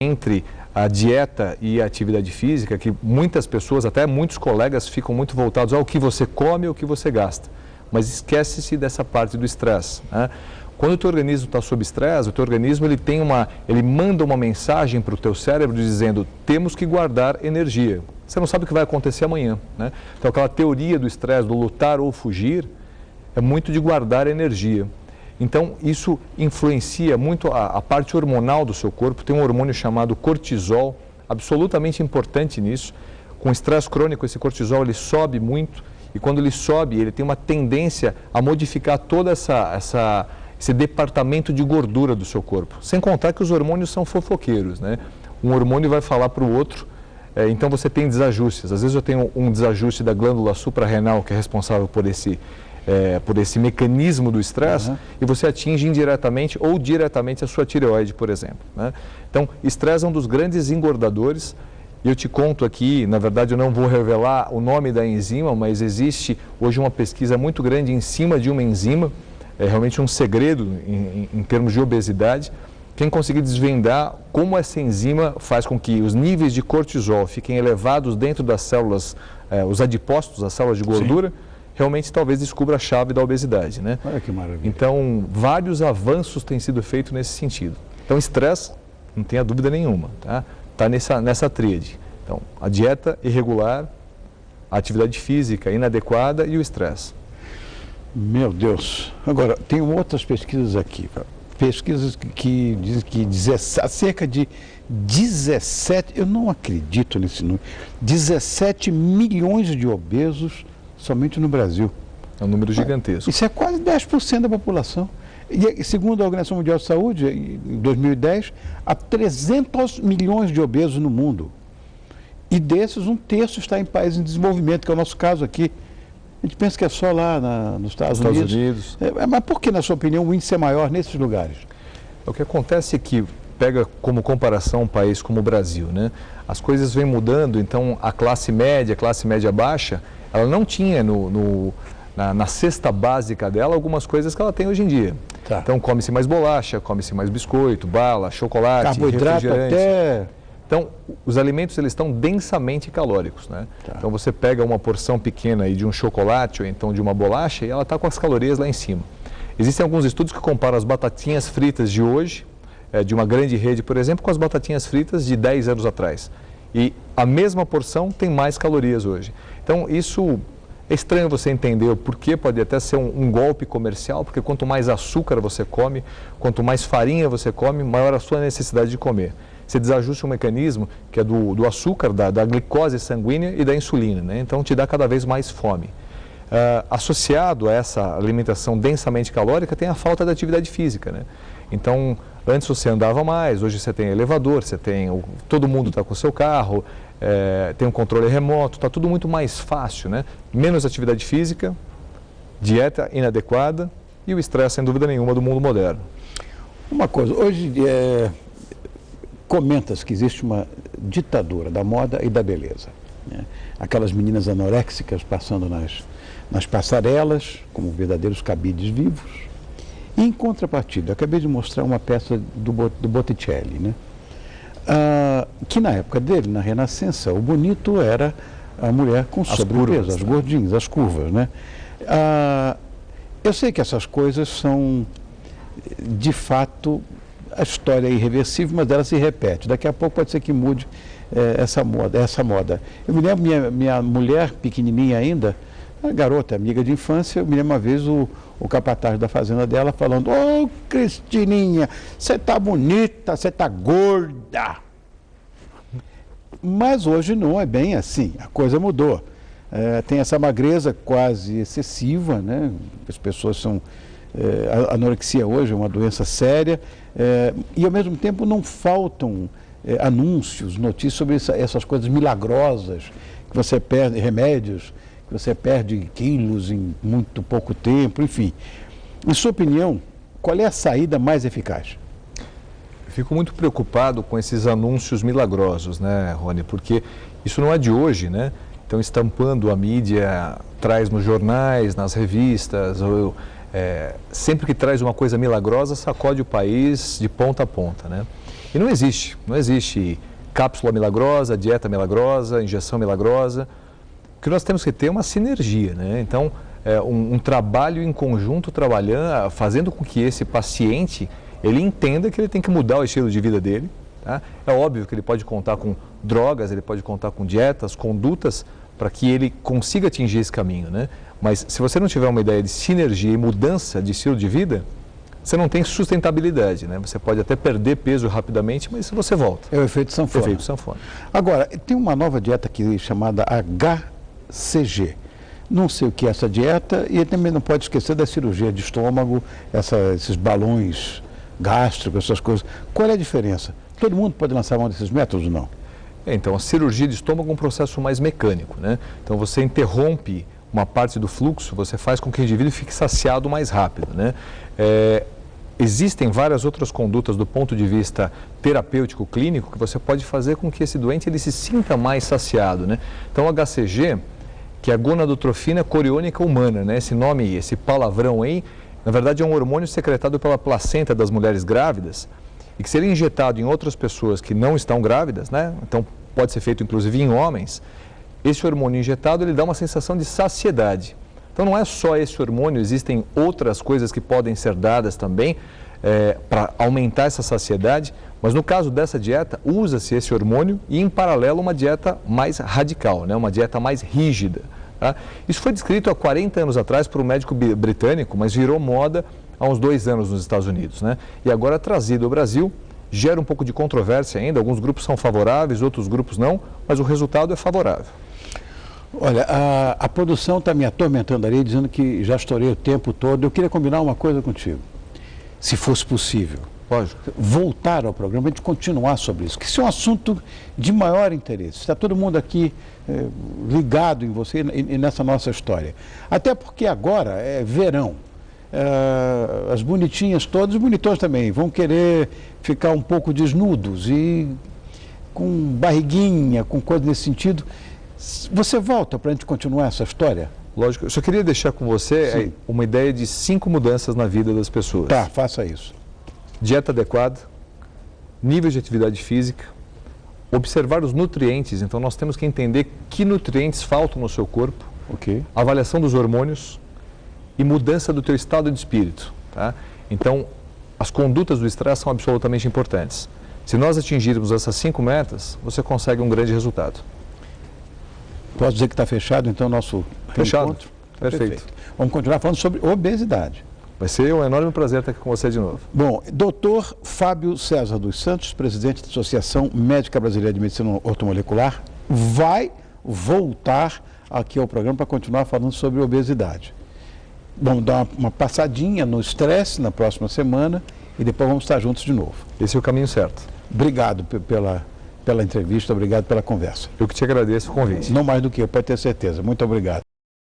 entre a dieta e a atividade física, que muitas pessoas, até muitos colegas, ficam muito voltados ao que você come ou o que você gasta. Mas esquece-se dessa parte do estresse, né? Quando o teu organismo está sob estresse, o teu organismo ele manda uma mensagem para o teu cérebro dizendo: temos que guardar energia. Você não sabe o que vai acontecer amanhã, né? Então aquela teoria do estresse, do lutar ou fugir, é muito de guardar energia. Então, isso influencia muito a parte hormonal do seu corpo. Tem um hormônio chamado cortisol, absolutamente importante nisso. Com estresse crônico, esse cortisol ele sobe muito, e quando ele sobe, ele tem uma tendência a modificar todo esse departamento de gordura do seu corpo. Sem contar que os hormônios são fofoqueiros, né? Um hormônio vai falar para o outro, então você tem desajustes. Às vezes eu tenho um desajuste da glândula suprarrenal, que é responsável por esse mecanismo do estresse, e você atinge indiretamente ou diretamente a sua tireoide, por exemplo, né? Então, estresse é um dos grandes engordadores, e eu te conto aqui, na verdade eu não vou revelar o nome da enzima, mas existe hoje uma pesquisa muito grande em cima de uma enzima, é realmente um segredo em termos de obesidade. Quem conseguir desvendar como essa enzima faz com que os níveis de cortisol fiquem elevados dentro das células, os adipócitos, as células de gordura, sim, realmente talvez descubra a chave da obesidade, né? Olha que maravilha. Então, vários avanços têm sido feitos nesse sentido. Então, estresse, não tenha dúvida nenhuma, tá? Está nessa tríade. Então, a dieta irregular, a atividade física inadequada e o estresse. Meu Deus. Agora, tem outras pesquisas aqui, pesquisas que dizem que cerca de 17, eu não acredito nesse número, 17 milhões de obesos somente no Brasil. É um número gigantesco. Isso é quase 10% da população. E segundo a Organização Mundial de Saúde, em 2010, há 300 milhões de obesos no mundo. E desses, um terço está em países em desenvolvimento, que é o nosso caso aqui. A gente pensa que é só lá nos Estados Unidos. Mas por que, na sua opinião, o índice é maior nesses lugares? O que acontece é que, pega como comparação um país como o Brasil, né? As coisas vêm mudando, então a classe média baixa, ela não tinha na cesta básica dela algumas coisas que ela tem hoje em dia. Tá. Então come-se mais bolacha, come-se mais biscoito, bala, chocolate, carboidrato refrigerante. Até... Então, os alimentos eles estão densamente calóricos, né? Tá. Então você pega uma porção pequena aí de um chocolate ou então de uma bolacha e ela está com as calorias lá em cima. Existem alguns estudos que comparam as batatinhas fritas de hoje, de uma grande rede, por exemplo, com as batatinhas fritas de 10 anos atrás. E a mesma porção tem mais calorias hoje. Então, isso é estranho você entender o porquê, pode até ser um golpe comercial, porque quanto mais açúcar você come, quanto mais farinha você come, maior a sua necessidade de comer. Você desajusta um mecanismo que é do açúcar, da glicose sanguínea e da insulina, né? Então te dá cada vez mais fome. Associado a essa alimentação densamente calórica tem a falta da atividade física, né? Então, antes você andava mais, hoje você tem elevador, todo mundo está com o seu carro, tem um controle remoto, está tudo muito mais fácil, né? Menos atividade física, dieta inadequada e o estresse, sem dúvida nenhuma, do mundo moderno. Uma coisa, hoje comenta-se que existe uma ditadura da moda e da beleza, né? Aquelas meninas anoréxicas passando nas passarelas, como verdadeiros cabides vivos. E em contrapartida, eu acabei de mostrar uma peça do Botticelli, né? Que na época dele, na Renascença, o bonito era a mulher com sobrepeso, as gordinhas, as curvas, né? Eu sei que essas coisas são, de fato, a história é irreversível, mas ela se repete. Daqui a pouco pode ser que mude essa moda. Eu me lembro, minha mulher, pequenininha ainda, a garota, amiga de infância, eu me lembro uma vez o capataz da fazenda dela falando: "Ô, Cristininha, você tá bonita, você tá gorda." Mas hoje não é bem assim, a coisa mudou. Tem essa magreza quase excessiva, né? As pessoas são... a anorexia hoje é uma doença séria, e ao mesmo tempo não faltam anúncios, notícias sobre essas coisas milagrosas, que você perde remédios, que você perde quilos em muito pouco tempo, enfim. Em sua opinião, qual é a saída mais eficaz? Eu fico muito preocupado com esses anúncios milagrosos, né, Rony? Porque isso não é de hoje, né? Então, estampando a mídia, traz nos jornais, nas revistas, sempre que traz uma coisa milagrosa, sacode o país de ponta a ponta, né? E não existe cápsula milagrosa, dieta milagrosa, injeção milagrosa. O que nós temos que ter é uma sinergia, né? Então, um trabalho em conjunto, fazendo com que esse paciente, ele entenda que ele tem que mudar o estilo de vida dele. Tá? É óbvio que ele pode contar com drogas, ele pode contar com dietas, condutas, para que ele consiga atingir esse caminho, né? Mas se você não tiver uma ideia de sinergia e mudança de estilo de vida, você não tem sustentabilidade, né? Você pode até perder peso rapidamente, mas você volta. É o efeito sanfona. Efeito sanfona. Agora, tem uma nova dieta aqui chamada HCG. Não sei o que é essa dieta e também não pode esquecer da cirurgia de estômago, esses balões gástricos, essas coisas. Qual é a diferença? Todo mundo pode lançar mão desses métodos ou não? Então, a cirurgia de estômago é um processo mais mecânico, né? Então, você interrompe uma parte do fluxo, você faz com que o indivíduo fique saciado mais rápido, né? Existem várias outras condutas do ponto de vista terapêutico clínico que você pode fazer com que esse doente ele se sinta mais saciado, né? Então, o HCG, que é a gonadotrofina coriônica humana, né? Esse nome, esse palavrão aí, na verdade é um hormônio secretado pela placenta das mulheres grávidas e que se ele é injetado em outras pessoas que não estão grávidas, né? Então pode ser feito inclusive em homens, esse hormônio injetado ele dá uma sensação de saciedade. Então não é só esse hormônio, existem outras coisas que podem ser dadas também para aumentar essa saciedade, mas no caso dessa dieta, usa-se esse hormônio e em paralelo uma dieta mais radical, né? Uma dieta mais rígida. Tá? Isso foi descrito há 40 anos atrás por um médico britânico, mas virou moda há uns 2 anos nos Estados Unidos, né? E agora trazido ao Brasil, gera um pouco de controvérsia ainda, alguns grupos são favoráveis, outros grupos não, mas o resultado é favorável. Olha, a produção está me atormentando ali, dizendo que já estourei o tempo todo. Eu queria combinar uma coisa contigo, se fosse possível. Lógico. Voltar ao programa, a gente continuar sobre isso, que isso é um assunto de maior interesse. Está todo mundo aqui ligado em você e nessa nossa história. Até porque agora é verão. As bonitinhas todas, os bonitões também, vão querer ficar um pouco desnudos e com barriguinha, com coisa nesse sentido. Você volta para a gente continuar essa história? Lógico. Eu só queria deixar com você uma ideia de 5 mudanças na vida das pessoas. Tá, faça isso. Dieta adequada, nível de atividade física, observar os nutrientes, então nós temos que entender que nutrientes faltam no seu corpo, avaliação dos hormônios e mudança do teu estado de espírito. Tá? Então, as condutas do estresse são absolutamente importantes. Se nós atingirmos essas 5 metas, você consegue um grande resultado. Posso dizer que está fechado, então, o nosso encontro? Perfeito. Vamos continuar falando sobre obesidade. Vai ser um enorme prazer estar aqui com você de novo. Bom, doutor Fábio César dos Santos, presidente da Associação Médica Brasileira de Medicina Ortomolecular, vai voltar aqui ao programa para continuar falando sobre obesidade. Vamos dar uma passadinha no estresse na próxima semana e depois vamos estar juntos de novo. Esse é o caminho certo. Obrigado pela entrevista, obrigado pela conversa. Eu que te agradeço o convite. Não mais do que eu, pode ter certeza. Muito obrigado.